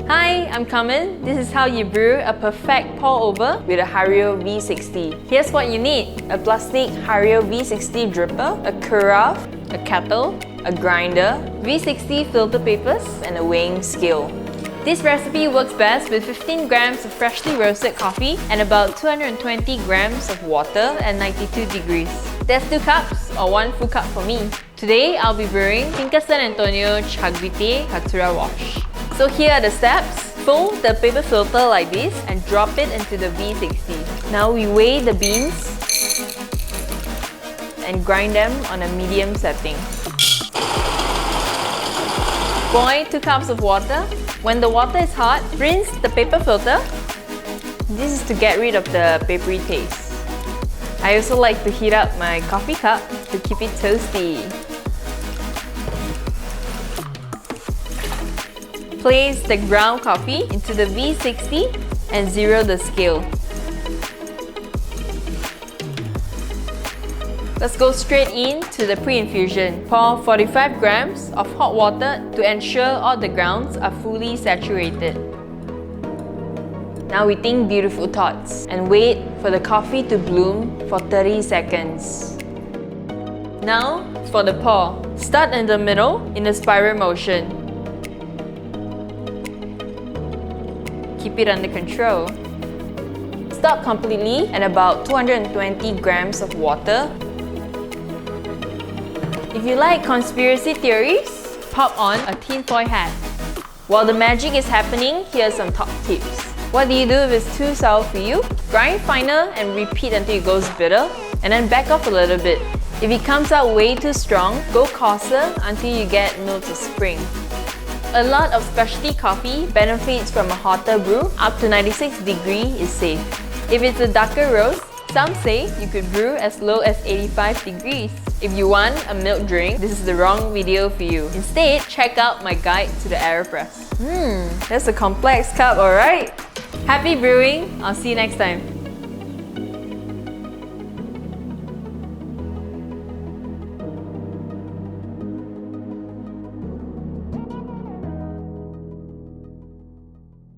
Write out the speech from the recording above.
Hi, I'm Carmen. This is how you brew a perfect pour-over with a Hario V60. Here's what you need: a plastic Hario V60 dripper, a carafe, a kettle, a grinder, V60 filter papers, and a weighing scale. This recipe works best with 15 grams of freshly roasted coffee and about 220 grams of water at 92 degrees. That's 2 cups or 1 full cup for me. Today, I'll be brewing Finca San Antonio Chagvite Caturra Wash. So here are the steps. Fold the paper filter like this and drop it into the V60. Now we weigh the beans and grind them on a medium setting. Boil 2 cups of water. When the water is hot, rinse the paper filter. This is to get rid of the papery taste. I also like to heat up my coffee cup to keep it toasty. Place the ground coffee into the V60 and zero the scale. Let's go straight into the pre-infusion. Pour 45 grams of hot water to ensure all the grounds are fully saturated. Now we think beautiful thoughts and wait for the coffee to bloom for 30 seconds. Now for the pour. Start in the middle in a spiral motion. Keep it under control. Stop completely at about 220 grams of water. If you like conspiracy theories, pop on a tinfoil hat. While the magic is happening, here are some top tips. What do you do if it's too sour for you? Grind finer and repeat until it goes bitter, and then back off a little bit. If it comes out way too strong, go coarser until you get notes of spring. A lot of specialty coffee benefits from a hotter brew. Up to 96 degrees is safe. If it's a darker roast, some say you could brew as low as 85 degrees. If you want a milk drink, this is the wrong video for you. Instead, check out my guide to the AeroPress. That's a complex cup, alright? Happy brewing! I'll see you next time.